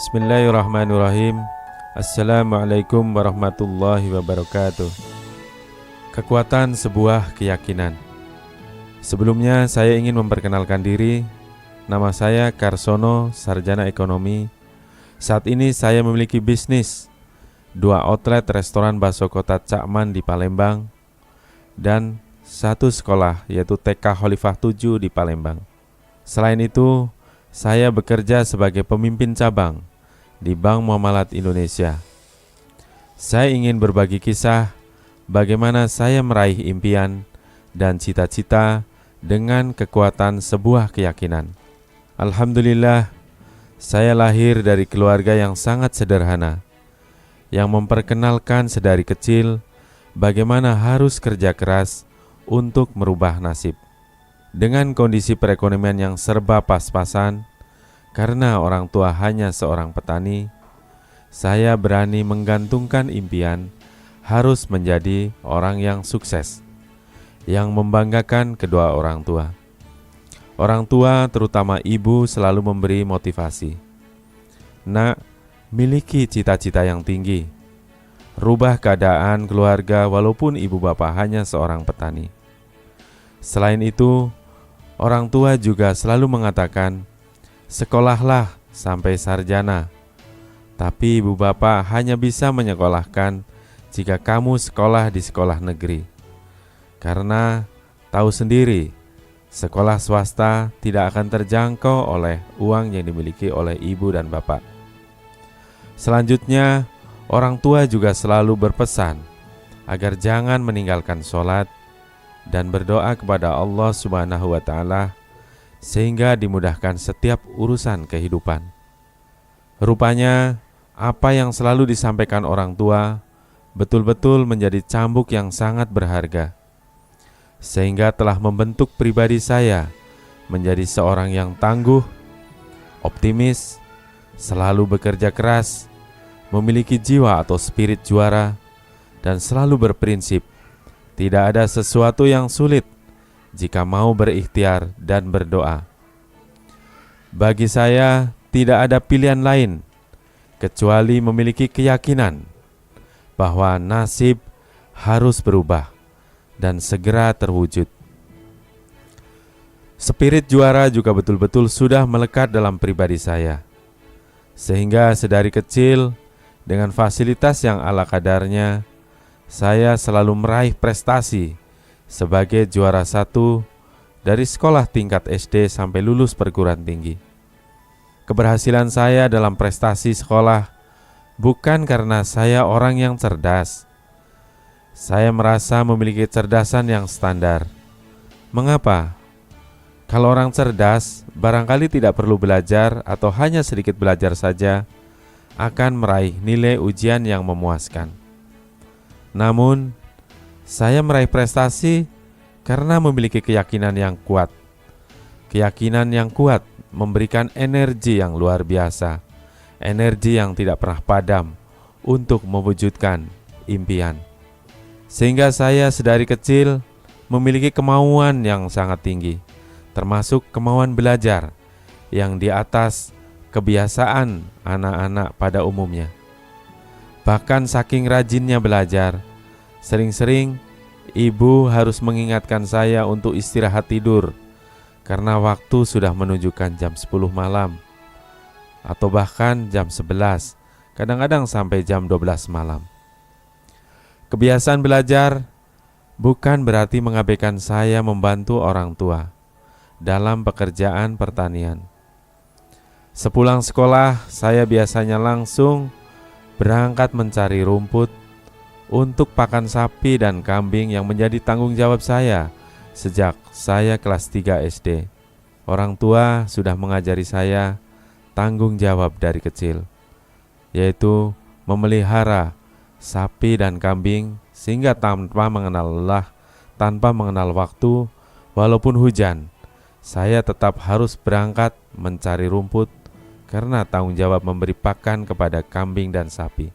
Bismillahirrahmanirrahim. Assalamualaikum warahmatullahi wabarakatuh. Kekuatan sebuah keyakinan. Sebelumnya saya ingin memperkenalkan diri. Nama saya Karsono, sarjana ekonomi. Saat ini saya memiliki bisnis 2 outlet restoran bakso kota Cakman di Palembang dan 1 sekolah yaitu TK Khalifah 7 di Palembang. Selain itu, saya bekerja sebagai pemimpin cabang di Bank Muamalat Indonesia. Saya ingin berbagi kisah bagaimana saya meraih impian dan cita-cita dengan kekuatan sebuah keyakinan. Alhamdulillah, saya lahir dari keluarga yang sangat sederhana, yang memperkenalkan sedari kecil bagaimana harus kerja keras untuk merubah nasib. Dengan kondisi perekonomian yang serba pas-pasan, karena orang tua hanya seorang petani, saya berani menggantungkan impian harus menjadi orang yang sukses, yang membanggakan kedua orang tua. Orang tua, terutama ibu, selalu memberi motivasi. Nak, miliki cita-cita yang tinggi. Rubah keadaan keluarga walaupun ibu bapak hanya seorang petani. Selain itu, orang tua juga selalu mengatakan, sekolahlah sampai sarjana. Tapi ibu bapak hanya bisa menyekolahkan jika kamu sekolah di sekolah negeri. Karena tahu sendiri, sekolah swasta tidak akan terjangkau oleh uang yang dimiliki oleh ibu dan bapak. Selanjutnya, orang tua juga selalu berpesan agar jangan meninggalkan sholat dan berdoa kepada Allah Subhanahu wa Ta'ala sehingga dimudahkan setiap urusan kehidupan. Rupanya, apa yang selalu disampaikan orang tua betul-betul menjadi cambuk yang sangat berharga, sehingga telah membentuk pribadi saya menjadi seorang yang tangguh, optimis, selalu bekerja keras, memiliki jiwa atau spirit juara, dan selalu berprinsip tidak ada sesuatu yang sulit jika mau berikhtiar dan berdoa. Bagi saya, tidak ada pilihan lain kecuali memiliki keyakinan bahwa nasib harus berubah dan segera terwujud. Spirit juara juga betul-betul sudah melekat dalam pribadi saya, sehingga sedari kecil dengan fasilitas yang ala kadarnya, saya selalu meraih prestasi sebagai juara 1 dari sekolah tingkat SD sampai lulus perguruan tinggi. Keberhasilan saya dalam prestasi sekolah bukan karena saya orang yang cerdas. Saya merasa memiliki kecerdasan yang standar. Mengapa? Kalau orang cerdas, barangkali tidak perlu belajar atau hanya sedikit belajar saja akan meraih nilai ujian yang memuaskan. Namun, saya meraih prestasi karena memiliki keyakinan yang kuat. Keyakinan yang kuat memberikan energi yang luar biasa, energi yang tidak pernah padam untuk mewujudkan impian. Sehingga saya sedari kecil memiliki kemauan yang sangat tinggi, termasuk kemauan belajar yang di atas kebiasaan anak-anak pada umumnya. Bahkan saking rajinnya belajar, sering-sering ibu harus mengingatkan saya untuk istirahat tidur karena waktu sudah menunjukkan jam 10 malam atau bahkan jam 11, kadang-kadang sampai jam 12 malam. Kebiasaan belajar bukan berarti mengabaikan saya membantu orang tua dalam pekerjaan pertanian. Sepulang sekolah, saya biasanya langsung berangkat mencari rumput untuk pakan sapi dan kambing yang menjadi tanggung jawab saya sejak saya kelas 3 SD. Orang tua sudah mengajari saya tanggung jawab dari kecil, yaitu memelihara sapi dan kambing sehingga tanpa mengenal lelah, tanpa mengenal waktu, walaupun hujan, saya tetap harus berangkat mencari rumput karena tanggung jawab memberi pakan kepada kambing dan sapi.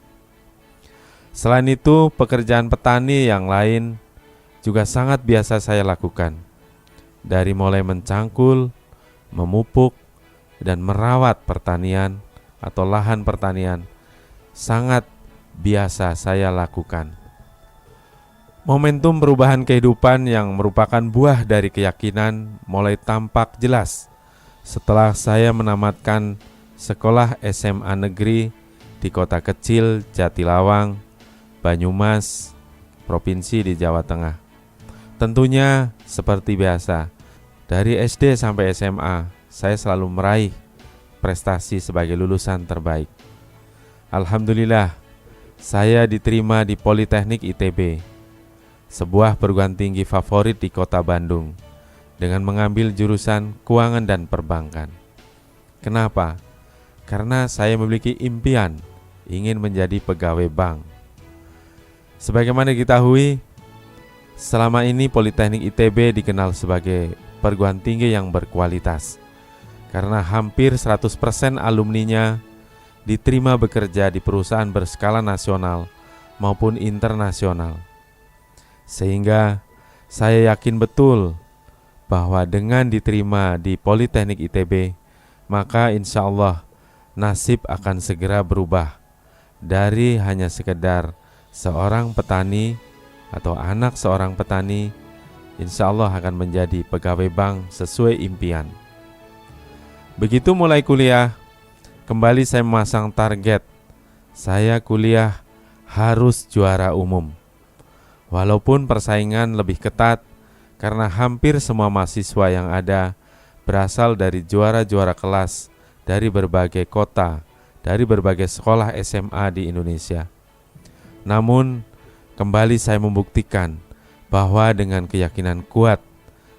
Selain itu, pekerjaan petani yang lain juga sangat biasa saya lakukan. Dari mulai mencangkul, memupuk, dan merawat pertanian atau lahan pertanian sangat biasa saya lakukan. Momentum perubahan kehidupan yang merupakan buah dari keyakinan mulai tampak jelas setelah saya menamatkan sekolah SMA negeri di kota kecil Jatilawang, Banyumas, provinsi di Jawa Tengah. Tentunya seperti biasa, dari SD sampai SMA, saya selalu meraih prestasi sebagai lulusan terbaik. Alhamdulillah, saya diterima di Politeknik ITB, sebuah perguruan tinggi favorit di kota Bandung, dengan mengambil jurusan keuangan dan perbankan. Kenapa? Karena saya memiliki impian ingin menjadi pegawai bank. Sebagaimana diketahui, selama ini Politeknik ITB dikenal sebagai perguruan tinggi yang berkualitas, karena hampir 100% alumninya diterima bekerja di perusahaan berskala nasional maupun internasional. Sehingga saya yakin betul bahwa dengan diterima di Politeknik ITB, maka insya Allah nasib akan segera berubah dari hanya sekedar seorang petani atau anak seorang petani, insya Allah akan menjadi pegawai bank sesuai impian. Begitu mulai kuliah, kembali saya memasang target, saya kuliah harus juara umum. Walaupun persaingan lebih ketat karena hampir semua mahasiswa yang ada berasal dari juara-juara kelas dari berbagai kota, dari berbagai sekolah SMA di Indonesia. Namun, kembali saya membuktikan bahwa dengan keyakinan kuat,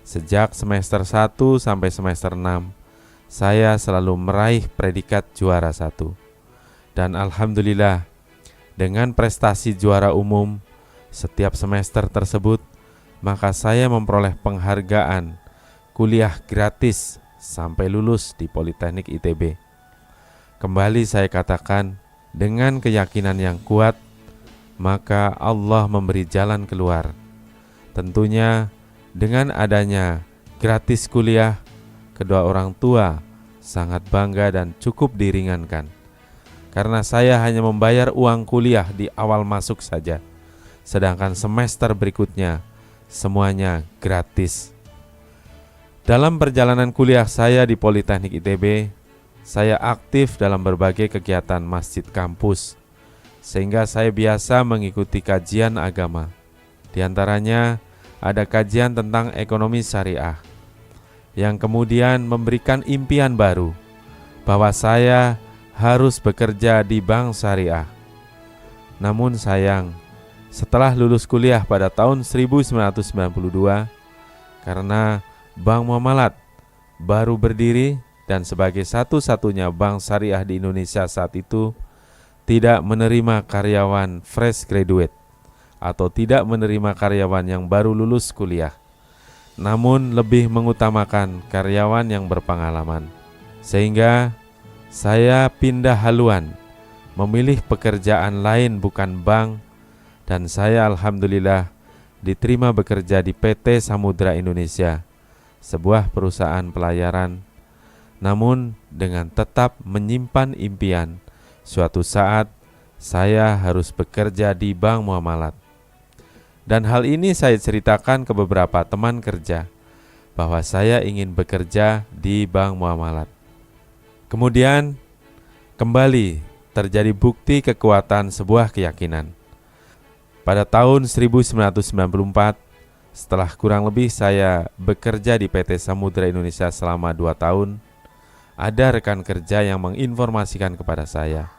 sejak semester 1 sampai semester 6, saya selalu meraih predikat juara 1. Dan Alhamdulillah, dengan prestasi juara umum setiap semester tersebut, maka saya memperoleh penghargaan kuliah gratis sampai lulus di Politeknik ITB. Kembali saya katakan, dengan keyakinan yang kuat, maka Allah memberi jalan keluar. Tentunya dengan adanya gratis kuliah, kedua orang tua sangat bangga dan cukup diringankan. Karena saya hanya membayar uang kuliah di awal masuk saja, sedangkan semester berikutnya semuanya gratis. Dalam perjalanan kuliah saya di Politeknik ITB, saya aktif dalam berbagai kegiatan masjid kampus, sehingga saya biasa mengikuti kajian agama. Di antaranya ada kajian tentang ekonomi syariah, yang kemudian memberikan impian baru bahwa saya harus bekerja di bank syariah. Namun sayang, setelah lulus kuliah pada tahun 1992, karena Bank Muamalat baru berdiri dan sebagai satu-satunya bank syariah di Indonesia saat itu tidak menerima karyawan fresh graduate atau tidak menerima karyawan yang baru lulus kuliah, namun lebih mengutamakan karyawan yang berpengalaman. Sehingga saya pindah haluan, memilih pekerjaan lain bukan bank, dan saya alhamdulillah diterima bekerja di PT Samudra Indonesia, sebuah perusahaan pelayaran, namun dengan tetap menyimpan impian suatu saat saya harus bekerja di Bank Muamalat. Dan hal ini saya ceritakan ke beberapa teman kerja bahwa saya ingin bekerja di Bank Muamalat. Kemudian kembali terjadi bukti kekuatan sebuah keyakinan. Pada tahun 1994, setelah kurang lebih saya bekerja di PT Samudra Indonesia selama 2 tahun, ada rekan kerja yang menginformasikan kepada saya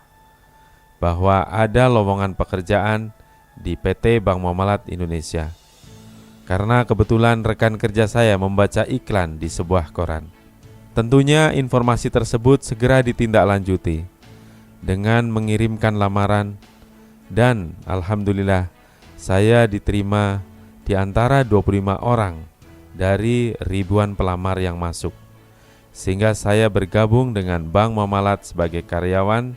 bahwa ada lowongan pekerjaan di PT Bank Muamalat Indonesia. Karena kebetulan rekan kerja saya membaca iklan di sebuah koran. Tentunya informasi tersebut segera ditindaklanjuti dengan mengirimkan lamaran, dan alhamdulillah saya diterima di antara 25 orang dari ribuan pelamar yang masuk. Sehingga saya bergabung dengan Bank Muamalat sebagai karyawan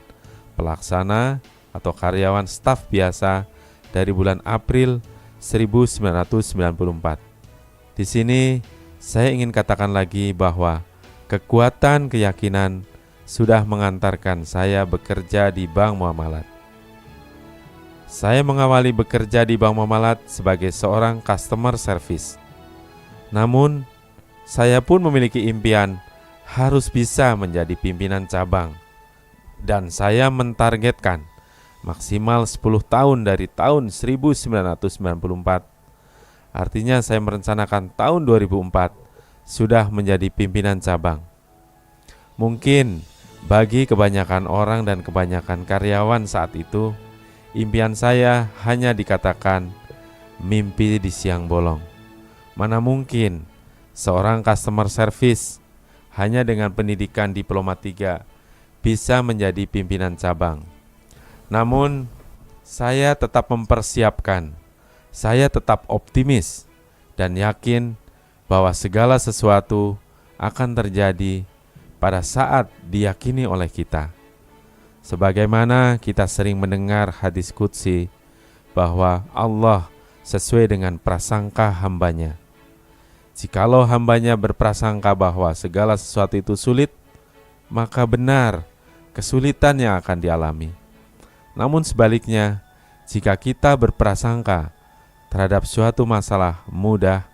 pelaksana atau karyawan staf biasa dari bulan April 1994. Di sini saya ingin katakan lagi bahwa kekuatan keyakinan sudah mengantarkan saya bekerja di Bank Muamalat. Saya mengawali bekerja di Bank Muamalat sebagai seorang customer service. Namun, saya pun memiliki impian harus bisa menjadi pimpinan cabang. Dan saya mentargetkan maksimal 10 tahun dari tahun 1994. Artinya saya merencanakan tahun 2004 sudah menjadi pimpinan cabang. Mungkin bagi kebanyakan orang dan kebanyakan karyawan saat itu, impian saya hanya dikatakan mimpi di siang bolong. Mana mungkin seorang customer service hanya dengan pendidikan diploma 3 bisa menjadi pimpinan cabang. Namun, saya tetap mempersiapkan, saya tetap optimis dan yakin bahwa segala sesuatu akan terjadi pada saat diyakini oleh kita. Sebagaimana kita sering mendengar hadis qudsi bahwa Allah sesuai dengan prasangka hambanya. Jikalau hambanya berprasangka bahwa segala sesuatu itu sulit, maka benar kesulitan yang akan dialami. Namun sebaliknya, jika kita berprasangka terhadap suatu masalah mudah,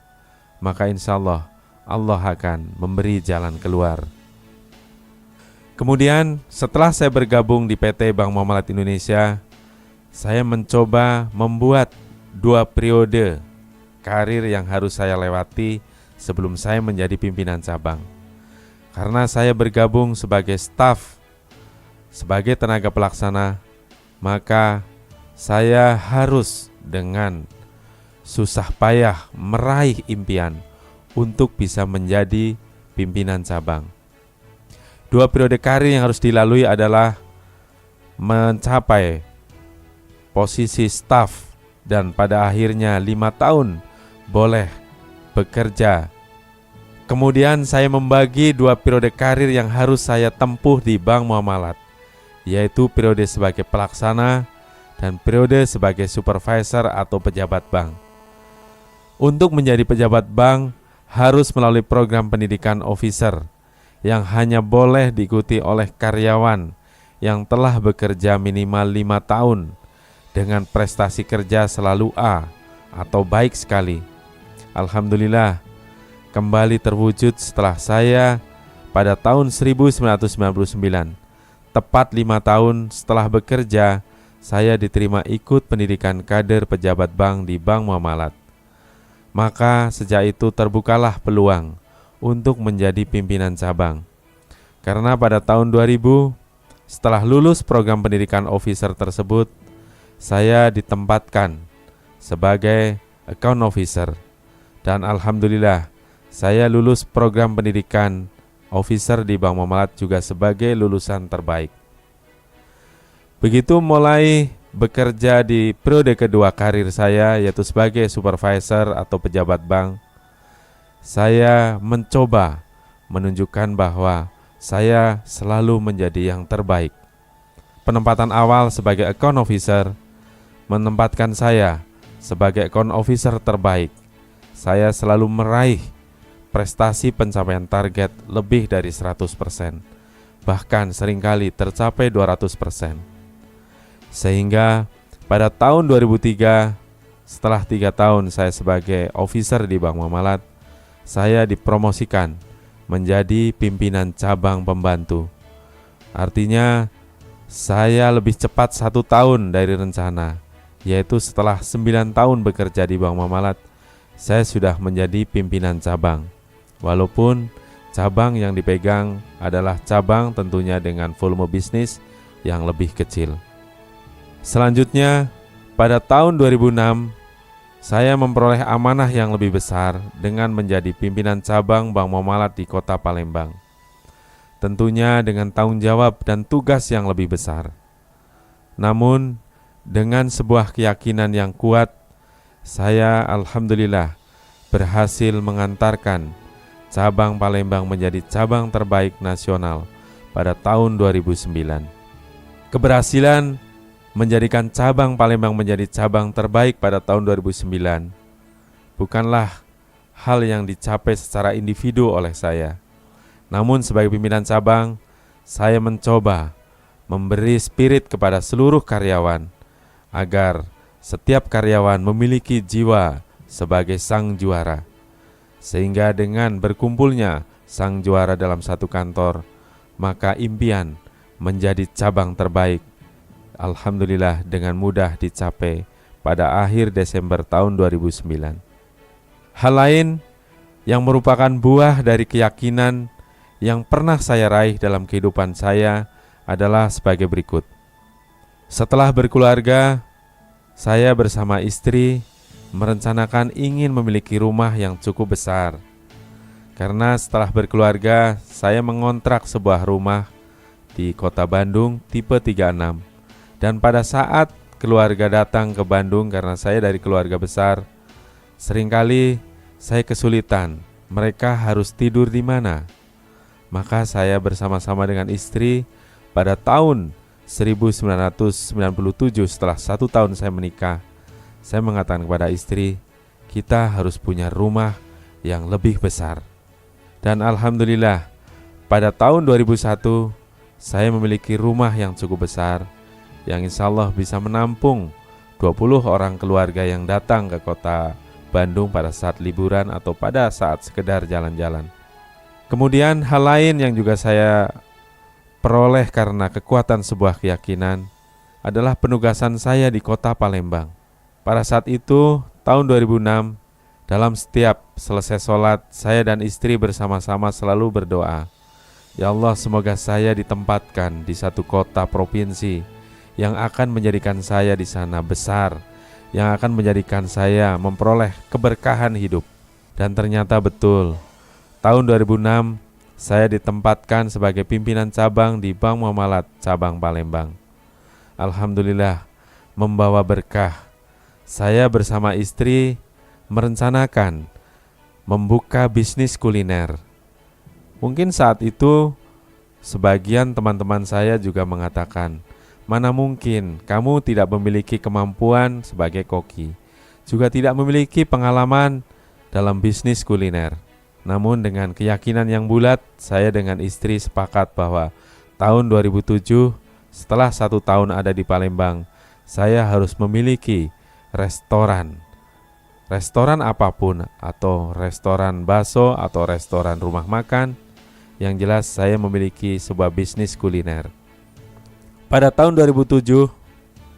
maka insya Allah akan memberi jalan keluar. Kemudian setelah saya bergabung di PT Bank Muamalat Indonesia, saya mencoba membuat 2 periode karir yang harus saya lewati sebelum saya menjadi pimpinan cabang. Karena saya bergabung sebagai staf, sebagai tenaga pelaksana, maka saya harus dengan susah payah meraih impian untuk bisa menjadi pimpinan cabang. 2 periode karir yang harus dilalui adalah mencapai posisi staf dan pada akhirnya 5 tahun boleh bekerja. Kemudian saya membagi 2 periode karir yang harus saya tempuh di Bank Muamalat, yaitu periode sebagai pelaksana dan periode sebagai supervisor atau pejabat bank. Untuk menjadi pejabat bank harus melalui program pendidikan officer yang hanya boleh diikuti oleh karyawan yang telah bekerja minimal 5 tahun dengan prestasi kerja selalu A atau baik sekali. Alhamdulillah, kembali terwujud setelah saya pada tahun 1999. Tepat 5 tahun setelah bekerja, saya diterima ikut pendidikan kader pejabat bank di Bank Muamalat. Maka sejak itu terbukalah peluang untuk menjadi pimpinan cabang. Karena pada tahun 2000, setelah lulus program pendidikan officer tersebut, saya ditempatkan sebagai account officer. Dan alhamdulillah, saya lulus program pendidikan officer di Bank Muamalat juga sebagai lulusan terbaik. Begitu mulai bekerja di periode kedua karir saya, yaitu sebagai supervisor atau pejabat bank, saya mencoba menunjukkan bahwa saya selalu menjadi yang terbaik. Penempatan awal sebagai account officer menempatkan saya sebagai account officer terbaik. Saya selalu meraih prestasi pencapaian target lebih dari 100%, bahkan seringkali tercapai 200%. Sehingga pada tahun 2003, setelah 3 tahun saya sebagai officer di Bank Muamalat, saya dipromosikan menjadi pimpinan cabang pembantu. Artinya saya lebih cepat 1 tahun dari rencana, yaitu setelah 9 tahun bekerja di Bank Muamalat, saya sudah menjadi pimpinan cabang. Walaupun cabang yang dipegang adalah cabang tentunya dengan volume bisnis yang lebih kecil. Selanjutnya, pada tahun 2006, saya memperoleh amanah yang lebih besar dengan menjadi pimpinan cabang Bank Muamalat di Kota Palembang. Tentunya dengan tanggung jawab dan tugas yang lebih besar. Namun, dengan sebuah keyakinan yang kuat, saya alhamdulillah berhasil mengantarkan cabang Palembang menjadi cabang terbaik nasional pada tahun 2009. Keberhasilan menjadikan cabang Palembang menjadi cabang terbaik pada tahun 2009 bukanlah hal yang dicapai secara individu oleh saya. Namun sebagai pimpinan cabang, saya mencoba memberi spirit kepada seluruh karyawan agar setiap karyawan memiliki jiwa sebagai sang juara. Sehingga dengan berkumpulnya sang juara dalam satu kantor, maka impian menjadi cabang terbaik. Alhamdulillah dengan mudah dicapai pada akhir Desember tahun 2009. Hal lain yang merupakan buah dari keyakinan yang pernah saya raih dalam kehidupan saya adalah sebagai berikut. Setelah berkeluarga, saya bersama istri merencanakan ingin memiliki rumah yang cukup besar. Karena setelah berkeluarga, saya mengontrak sebuah rumah di kota Bandung tipe 36. Dan pada saat keluarga datang ke Bandung karena saya dari keluarga besar, seringkali saya kesulitan, mereka harus tidur di mana. Maka saya bersama-sama dengan istri pada tahun 1997 setelah 1 tahun saya menikah, saya mengatakan kepada istri, kita harus punya rumah yang lebih besar. Dan alhamdulillah pada tahun 2001 saya memiliki rumah yang cukup besar yang insya Allah bisa menampung 20 orang keluarga yang datang ke kota Bandung pada saat liburan atau pada saat sekedar jalan-jalan. Kemudian hal lain yang juga saya peroleh karena kekuatan sebuah keyakinan adalah penugasan saya di kota Palembang. Pada saat itu, tahun 2006, dalam setiap selesai sholat, saya dan istri bersama-sama selalu berdoa, ya Allah, semoga saya ditempatkan di satu kota provinsi yang akan menjadikan saya di sana besar, yang akan menjadikan saya memperoleh keberkahan hidup. Dan ternyata betul, tahun 2006 saya ditempatkan sebagai pimpinan cabang di Bank Muamalat cabang Palembang. Alhamdulillah membawa berkah. Saya bersama istri merencanakan membuka bisnis kuliner. Mungkin saat itu sebagian teman-teman saya juga mengatakan, mana mungkin kamu tidak memiliki kemampuan sebagai koki, juga tidak memiliki pengalaman dalam bisnis kuliner. Namun dengan keyakinan yang bulat, saya dengan istri sepakat bahwa tahun 2007 setelah 1 tahun ada di Palembang, saya harus memiliki restoran. Restoran apapun, atau restoran bakso atau restoran rumah makan, yang jelas saya memiliki sebuah bisnis kuliner. Pada tahun 2007,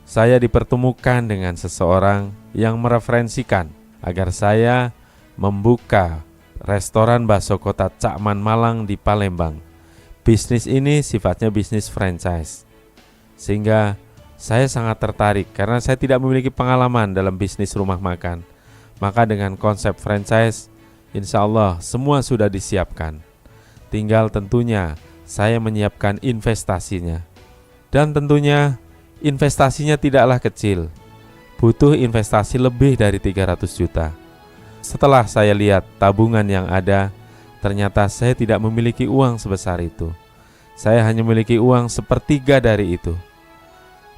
saya dipertemukan dengan seseorang yang mereferensikan agar saya membuka restoran bakso kota Cakman Malang di Palembang. Bisnis ini sifatnya bisnis franchise. Sehingga saya sangat tertarik karena saya tidak memiliki pengalaman dalam bisnis rumah makan. Maka dengan konsep franchise, insya Allah semua sudah disiapkan. Tinggal tentunya saya menyiapkan investasinya. Dan tentunya investasinya tidaklah kecil. Butuh investasi lebih dari 300 juta. Setelah saya lihat tabungan yang ada, ternyata saya tidak memiliki uang sebesar itu. Saya hanya memiliki uang 1/3 dari itu.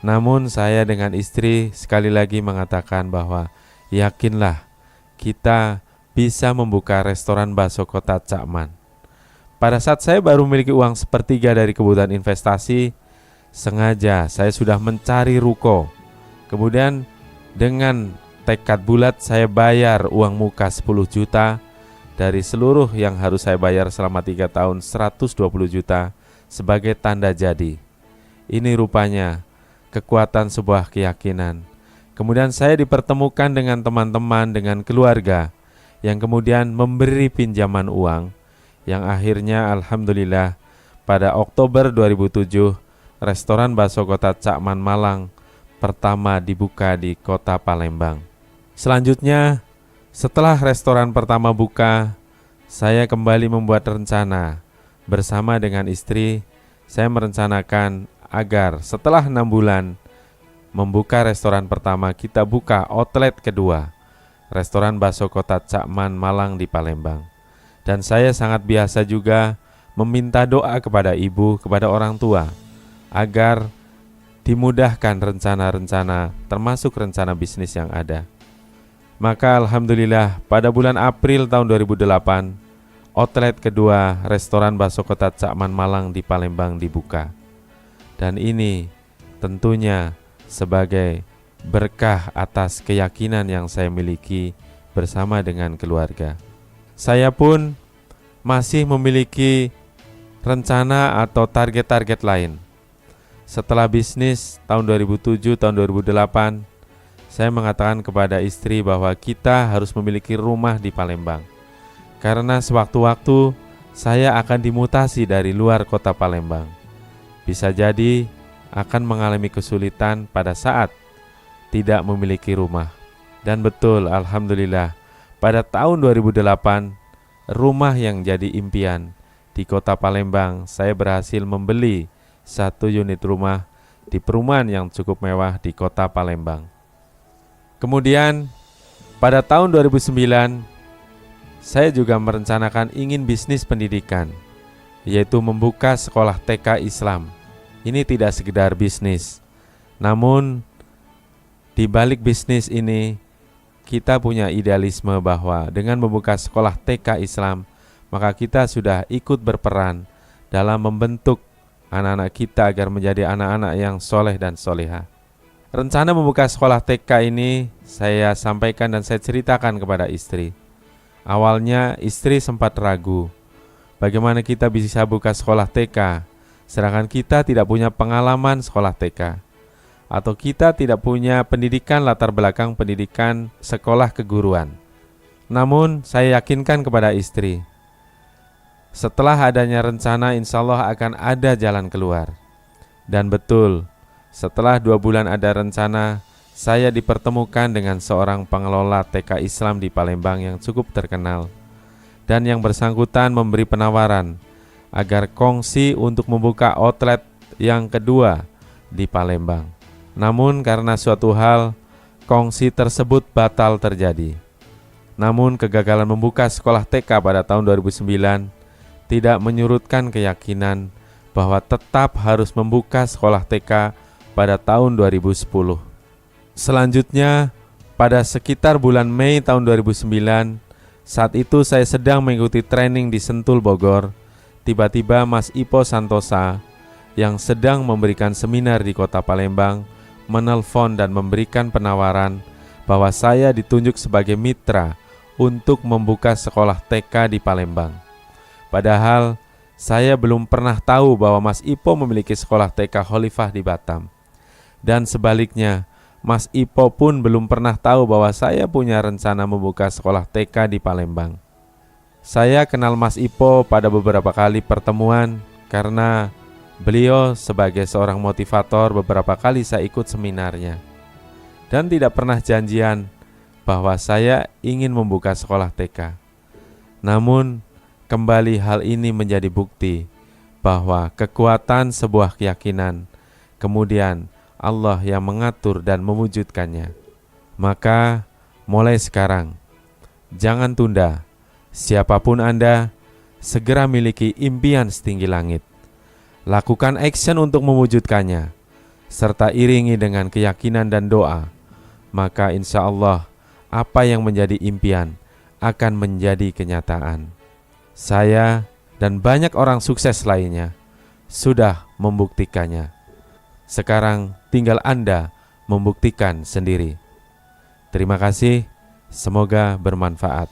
Namun saya dengan istri sekali lagi mengatakan bahwa yakinlah kita bisa membuka restoran bakso kota Cakman. Pada saat saya baru memiliki uang 1/3 dari kebutuhan investasi, sengaja saya sudah mencari ruko. Kemudian dengan tekad bulat saya bayar uang muka 10 juta dari seluruh yang harus saya bayar selama 3 tahun 120 juta sebagai tanda jadi. Ini rupanya kekuatan sebuah keyakinan. Kemudian saya dipertemukan dengan teman-teman, dengan keluarga yang kemudian memberi pinjaman uang yang akhirnya alhamdulillah pada Oktober 2007 restoran bakso kota Cakman Malang pertama dibuka di kota Palembang. Selanjutnya, setelah restoran pertama buka, saya kembali membuat rencana. Bersama dengan istri, saya merencanakan agar setelah 6 bulan membuka restoran pertama, kita buka outlet kedua, restoran bakso kota Cakman Malang di Palembang. Dan saya sangat biasa juga meminta doa kepada ibu, kepada orang tua, agar dimudahkan rencana-rencana, termasuk rencana bisnis yang ada. Maka alhamdulillah pada bulan April tahun 2008, outlet kedua restoran bakso kota Cakman Malang di Palembang dibuka. Dan ini tentunya sebagai berkah atas keyakinan yang saya miliki bersama dengan keluarga. Saya pun masih memiliki rencana atau target-target lain. Setelah bisnis tahun 2007, tahun 2008, saya mengatakan kepada istri bahwa kita harus memiliki rumah di Palembang. Karena sewaktu-waktu saya akan dimutasi dari luar kota Palembang. Bisa jadi akan mengalami kesulitan pada saat tidak memiliki rumah. Dan betul, alhamdulillah, pada tahun 2008, rumah yang jadi impian di kota Palembang, saya berhasil membeli 1 unit rumah di perumahan yang cukup mewah di kota Palembang. Kemudian pada tahun 2009, saya juga merencanakan ingin bisnis pendidikan, yaitu membuka sekolah TK Islam. Ini tidak sekedar bisnis, namun di balik bisnis ini kita punya idealisme bahwa dengan membuka sekolah TK Islam, maka kita sudah ikut berperan dalam membentuk anak-anak kita agar menjadi anak-anak yang soleh dan soleha. Rencana membuka sekolah TK ini saya sampaikan dan saya ceritakan kepada istri. Awalnya istri sempat ragu, bagaimana kita bisa buka sekolah TK, sedangkan kita tidak punya pengalaman sekolah TK, atau kita tidak punya pendidikan latar belakang pendidikan sekolah keguruan. Namun saya yakinkan kepada istri, setelah adanya rencana insya Allah akan ada jalan keluar. Dan betul, setelah 2 bulan ada rencana, saya dipertemukan dengan seorang pengelola TK Islam di Palembang yang cukup terkenal. Dan yang bersangkutan memberi penawaran agar kongsi untuk membuka outlet yang kedua di Palembang. Namun karena suatu hal, kongsi tersebut batal terjadi. Namun kegagalan membuka sekolah TK pada tahun 2009 tidak menyurutkan keyakinan bahwa tetap harus membuka sekolah TK pada tahun 2010. Selanjutnya, pada sekitar bulan Mei tahun 2009, saat itu saya sedang mengikuti training di Sentul, Bogor. Tiba-tiba Mas Ipo Santosa yang sedang memberikan seminar di kota Palembang menelpon dan memberikan penawaran bahwa saya ditunjuk sebagai mitra untuk membuka sekolah TK di Palembang. Padahal saya belum pernah tahu bahwa Mas Ipo memiliki sekolah TK Khalifah di Batam. Dan sebaliknya, Mas Ipo pun belum pernah tahu bahwa saya punya rencana membuka sekolah TK di Palembang. Saya kenal Mas Ipo pada beberapa kali pertemuan karena beliau sebagai seorang motivator beberapa kali saya ikut seminarnya. Dan tidak pernah janjian bahwa saya ingin membuka sekolah TK. Namun kembali hal ini menjadi bukti bahwa kekuatan sebuah keyakinan kemudian Allah yang mengatur dan mewujudkannya. Maka mulai sekarang, jangan tunda. Siapapun Anda, segera miliki impian setinggi langit. Lakukan action untuk mewujudkannya, serta iringi dengan keyakinan dan doa. Maka insya Allah, apa yang menjadi impian akan menjadi kenyataan. Saya dan banyak orang sukses lainnya sudah membuktikannya. Sekarang tinggal Anda membuktikan sendiri. Terima kasih, semoga bermanfaat.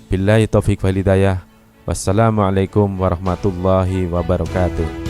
Billahi taufiq wal hidayah. Wassalamualaikum warahmatullahi wabarakatuh.